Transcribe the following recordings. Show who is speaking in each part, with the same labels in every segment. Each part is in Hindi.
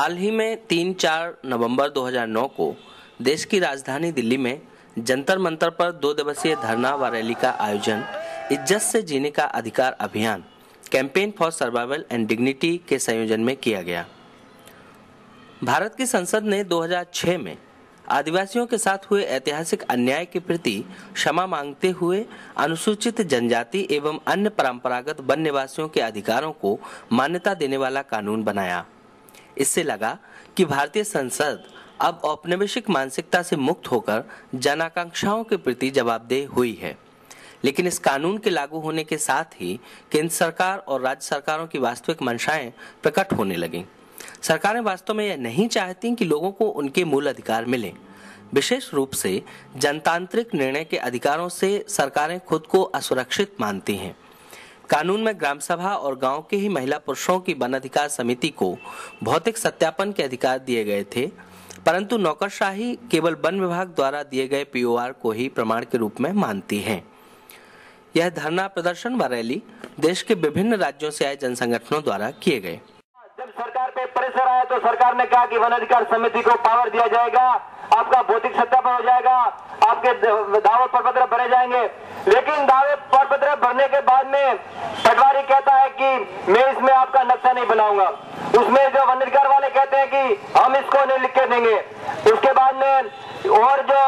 Speaker 1: हाल ही में 3-4 नवंबर 2009 को देश की राजधानी दिल्ली में जंतर मंतर पर 2 दिवसीय धरना व रैली का आयोजन इज्जत से जीने का अधिकार अभियान campaign for survival and dignity के संयोजन में किया गया। भारत की संसद ने 2006 में आदिवासियों के साथ हुए ऐतिहासिक अन्याय के प्रति क्षमा मांगते हुए अनुसूचित जनजाति एवं अन्य परंपरागत वन निवासियों के अधिकारों को मान्यता देने वाला कानून बनाया। इससे लगा कि भारतीय संसद अब औपनिवेशिक मानसिकता से मुक्त होकर जनाकांक्षाओं के प्रति जवाबदेह हुई है। लेकिन इस कानून के लागू होने के साथ ही केंद्र सरकार और राज्य सरकारों की वास्तविक मंशाएं प्रकट होने लगीं। सरकारें वास्तव में यह नहीं चाहती कि लोगों को उनके मूल अधिकार मिलें। विशेष रूप से जनतांत्रिक निर्णय के अधिकारों से सरकारें खुद को असुरक्षित मानती हैं। कानून में ग्राम सभा और गांव के ही महिला पुरुषों की वन अधिकार समिति को भौतिक सत्यापन के अधिकार दिए गए थे, परंतु नौकरशाही केवल वन विभाग द्वारा दिए गए पीओआर को ही प्रमाण के रूप में मानती है। यह धरना प्रदर्शन व रैली देश के विभिन्न राज्यों से आए जन संगठनों द्वारा किए गए।
Speaker 2: जब सरकार पे प्रेशर आया तो सरकार ने कहा कि वन अधिकार समिति को पावर दिया जाएगा, आपका भौतिक सत्यापन हो जाएगा, आपके दावे प्रपत्र भरे जाएंगे। लेकिन दावे प्रपत्र भरने के बाद में पटवारी कहता है कि मैं इसमें आपका नक्शा नहीं बनाऊंगा। उसमें जो वन अधिकार वाले कहते हैं कि हम इसको नहीं लिख के देंगे। उसके बाद में और जो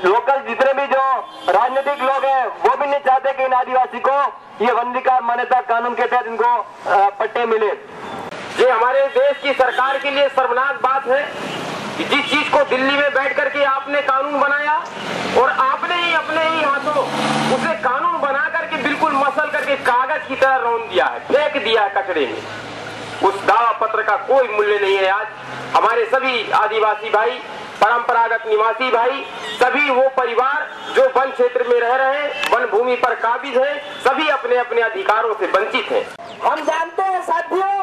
Speaker 2: लोकल जितने भी जो राजनीतिक लोग हैं वो भी नहीं चाहते कि इन आदिवासी को ये वन अधिकार मान्यता कानून के तहत इनको पट्टे मिले। ये हमारे देश की सरकार के लिए शर्मनाक बात है कि जिस चीज को दिल्ली में बैठ करके आपने कानून बनाया और आपने ही अपने ही हाथों उसे कानून बना करके बिल्कुल मसल करके कागज की तरह रौंद दिया है, फेंक दिया है कचरे में। उस दावा पत्र का कोई मूल्य नहीं है। आज हमारे सभी आदिवासी भाई, परंपरागत निवासी भाई, सभी वो परिवार जो वन क्षेत्र में रह रहे हैं, वन भूमि पर काबिज है, सभी अपने अपने अधिकारों से वंचित हैं। हम जानते हैं साथियों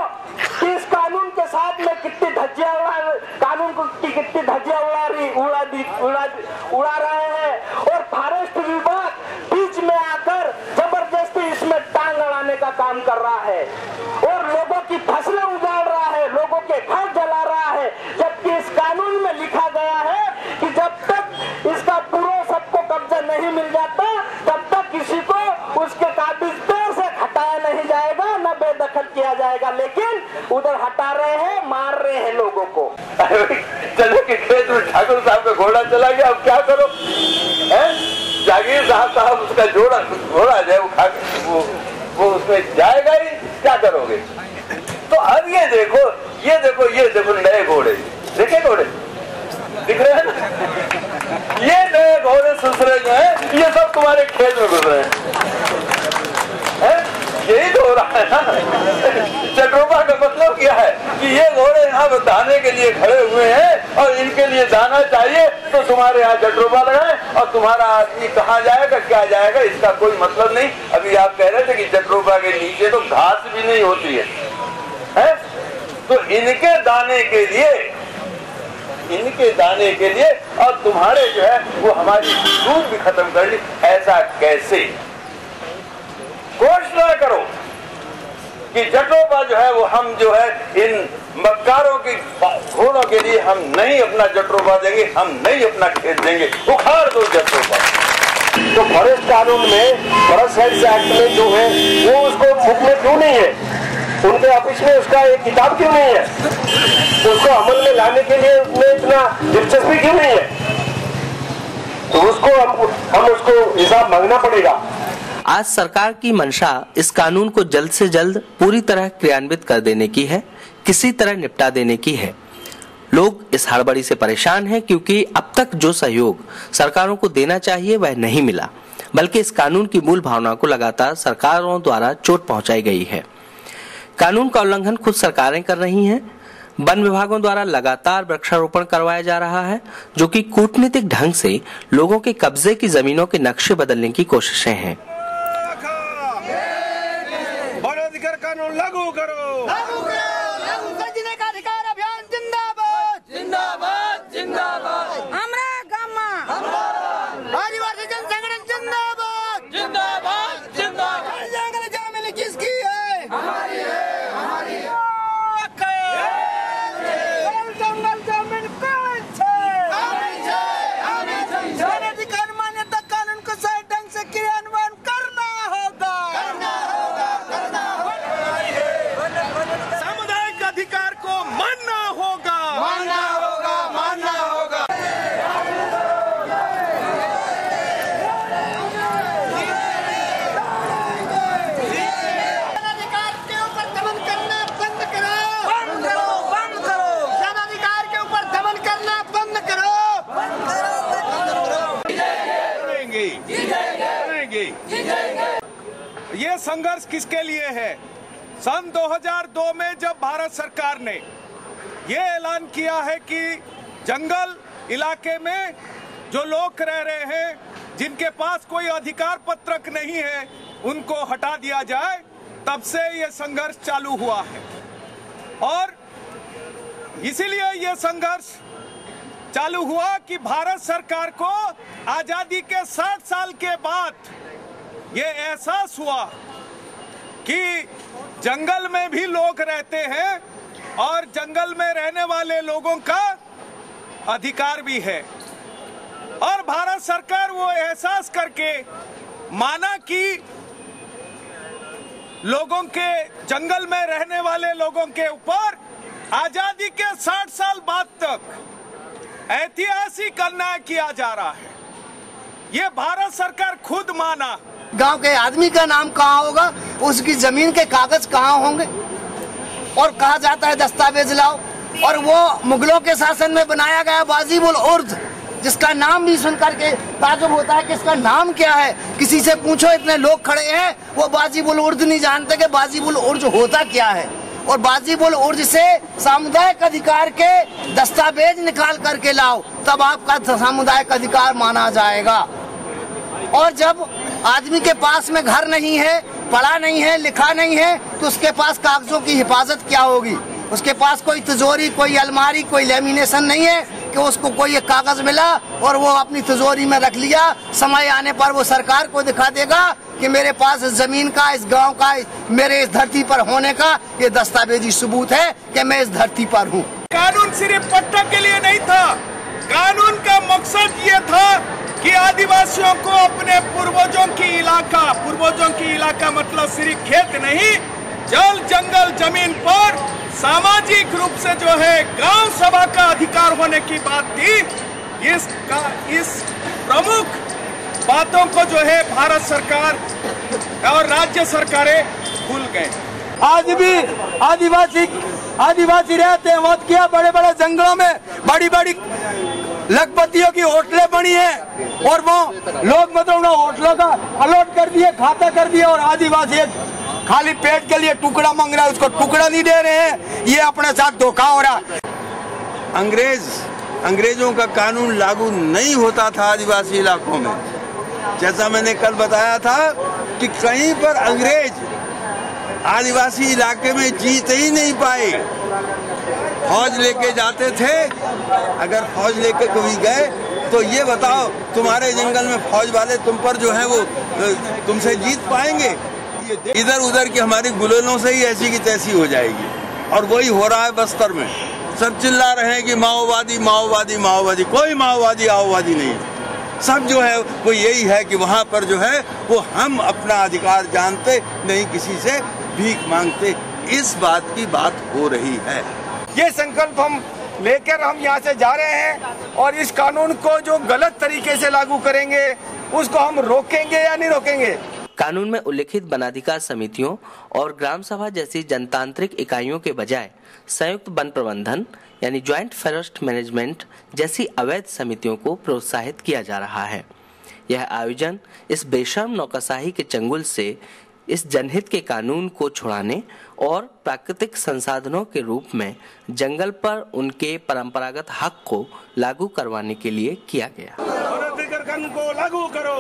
Speaker 2: कि इस कानून के साथ में कितनी धज्जियां उड़ा रहे हैं और फॉरेस्ट विभाग बीच में आकर जबरदस्ती इसमें टांग अड़ाने का काम कर रहा है और लोगों की फसलें उजाड़ रहा है, लोगों के घर जला रहा है। जबकि इस कानून में लिखा गया है कि जब तक इसका पूरा सबको कब्जा नहीं मिल जाता तब तक किसी को उसके काबिज पेड़ से हटाया नहीं जाएगा, न बेदखल किया जाएगा। लेकिन उधर हटा रहे हैं, मार रहे हैं लोगों को। चलो कि खेत में ठाकुर साहब का घोड़ा चला गया, अब क्या करो? जागीर साहब उसका घोड़ा जाए वो उसमें जाएगा ही, क्या करोगे? तो अब ये देखो नए घोड़े, देखे घोड़े दिख रहे हैं ना? ये नए घोड़े सुसरे जो है ये सब तुम्हारे खेत में घुस रहे हैं। यही तो हो रहा है ना। चट्रोपा का मतलब क्या है कि ये घोड़े यहाँ दाने के लिए खड़े हुए हैं और इनके लिए दाना चाहिए तो तुम्हारे यहाँ चट्रोपा लगाए और तुम्हारा आदमी कहाँ जाएगा, क्या जाएगा, इसका कोई मतलब नहीं। अभी आप कह रहे थे कि चट्रोपा के नीचे तो घास भी नहीं होती है? तो इनके दाने के लिए और तुम्हारे जो है वो हमारी दूध भी खत्म कर ली। ऐसा कैसे? घोषणा करो कि जट्रोपा जो है वो हम जो है इन मक्कारों की घोड़ों के लिए हम नहीं अपना जट्रोपा देंगे, हम नहीं अपना खेत देंगे, उखाड़ दो जट्रोपा। तो फॉरेस्ट कानून में, फॉरेस्ट राइट्स एक्ट में जो है वो उसको बुक में क्यों नहीं है? उनके ऑफिस में उसका एक किताब क्यों नहीं है? उसको अमल में लाने के लिए उसमें इतना दिलचस्पी क्यों नहीं है? तो उसको हम उसको हिसाब मांगना पड़ेगा।
Speaker 1: आज सरकार की मंशा इस कानून को जल्द से जल्द पूरी तरह क्रियान्वित कर देने की है, किसी तरह निपटा देने की है। लोग इस हड़बड़ी से परेशान हैं क्योंकि अब तक जो सहयोग सरकारों को देना चाहिए वह नहीं मिला, बल्कि इस कानून की मूल भावना को लगातार सरकारों द्वारा चोट पहुंचाई गई है। कानून का उल्लंघन खुद सरकारें कर रही हैं। वन विभागों द्वारा लगातार वृक्षारोपण करवाया जा रहा है, जो कि कूटनीतिक ढंग से लोगों के कब्जे की जमीनों के नक्शे बदलने की कोशिशें हैं।
Speaker 3: कानून लागू करो, लागू सजीने का अधिकार अभियान जिंदाबाद, जिंदाबाद, जिंदाबाद। हमारे गाँव आदिवासी जन संगठन जिंदाबाद, जिंदाबाद, जिंदाबाद। जंगल जमीन किसकी है? हमारी है, हमारी है।
Speaker 4: ये संघर्ष किसके लिए है? सन 2002 में जब भारत सरकार ने ये ऐलान किया है कि जंगल इलाके में जो लोग रह रहे हैं, जिनके पास कोई अधिकार पत्रक नहीं है, उनको हटा दिया जाए, तब से ये संघर्ष चालू हुआ है। और इसीलिए ये संघर्ष चालू हुआ कि भारत सरकार को आजादी के 60 साल के बाद ये एहसास हुआ कि जंगल में भी लोग रहते हैं और जंगल में रहने वाले लोगों का अधिकार भी है। और भारत सरकार वो एहसास करके माना कि लोगों के, जंगल में रहने वाले लोगों के ऊपर आजादी के 60 साल बाद तक ऐतिहासिक अन्याय किया जा रहा है। ये भारत सरकार खुद माना।
Speaker 5: गांव के आदमी का नाम कहाँ होगा, उसकी जमीन के कागज कहाँ होंगे, और कहा जाता है दस्तावेज लाओ। और वो मुगलों के शासन में बनाया गया बाजीबुल उर्द, जिसका नाम भी सुन करके ताजुब होता है कि इसका नाम क्या है। किसी से पूछो, इतने लोग खड़े हैं, वो बाजीबुल उर्द नहीं जानते कि बाजीबुल उर्द होता क्या है। और बाजीबुल उर्द से सामुदायिक अधिकार के दस्तावेज निकाल करके लाओ, तब आपका सामुदायिक अधिकार माना जाएगा। और जब आदमी के पास में घर नहीं है, पढ़ा नहीं है, लिखा नहीं है, तो उसके पास कागजों की हिफाजत क्या होगी? उसके पास कोई तिजोरी, कोई अलमारी, कोई लेमिनेशन नहीं है कि उसको कोई एक कागज मिला और वो अपनी तिजोरी में रख लिया। समय आने पर वो सरकार को दिखा देगा कि मेरे पास इस जमीन का, इस गांव का, मेरे इस धरती पर होने का ये दस्तावेजी सबूत है कि मैं इस धरती पर हूँ।
Speaker 4: कानून सिर्फ पट्टा के लिए नहीं था, कानून का मकसद ये था कि आदिवासियों को अपने पूर्वजों की इलाका मतलब सिर्फ खेत नहीं, जल जंगल जमीन पर सामाजिक रूप से जो है गांव सभा का अधिकार होने की बात थी। इस प्रमुख बातों को जो है भारत सरकार और राज्य सरकारें भूल गए।
Speaker 6: आज भी आदिवासी रहते हैं, मत किया बड़े बड़े जंगलों में बड़ी बड़ी लखपतियों की होटलें बनी हैं और वो लोग मतलब होटलों का अलॉट कर दिए, खाता कर दिया, और आदिवासी खाली पेट के लिए टुकड़ा मांग रहा है, उसको टुकड़ा नहीं दे रहे हैं। ये अपने साथ धोखा हो रहा है।
Speaker 7: अंग्रेजों का कानून लागू नहीं होता था आदिवासी इलाकों में। जैसा मैंने कल बताया था कि कहीं पर अंग्रेज आदिवासी इलाके में जीत ही नहीं पाए। फौज लेके जाते थे, अगर फौज लेके कभी गए तो ये बताओ, तुम्हारे जंगल में फौज वाले तुम पर जो है वो तुमसे जीत पाएंगे? इधर उधर की हमारी गुलेलों से ही ऐसी की तैसी हो जाएगी। और वही हो रहा है बस्तर में। सब चिल्ला रहे हैं कि माओवादी माओवादी माओवादी। कोई माओवादी आओवादी नहीं, सब जो है वो यही है कि वहाँ पर जो है वो हम अपना अधिकार जानते नहीं, किसी से भीख मांगते। इस बात की बात हो रही है।
Speaker 6: ये संकल्प हम लेकर हम यहाँ से जा रहे हैं, और इस कानून को जो गलत तरीके से लागू करेंगे उसको हम रोकेंगे या नहीं रोकेंगे।
Speaker 1: कानून में उल्लिखित वनाधिकार समितियों और ग्राम सभा जैसी जनतांत्रिक इकाइयों के बजाय संयुक्त वन प्रबंधन यानी ज्वाइंट फॉरेस्ट मैनेजमेंट जैसी अवैध समितियों को प्रोत्साहित किया जा रहा है। यह आयोजन इस बेशर्म नौकरशाही के चंगुल से इस जनहित के कानून को छुड़ाने और प्राकृतिक संसाधनों के रूप में जंगल पर उनके परंपरागत हक को लागू करवाने के लिए किया गया।
Speaker 4: कानून को लागू करो।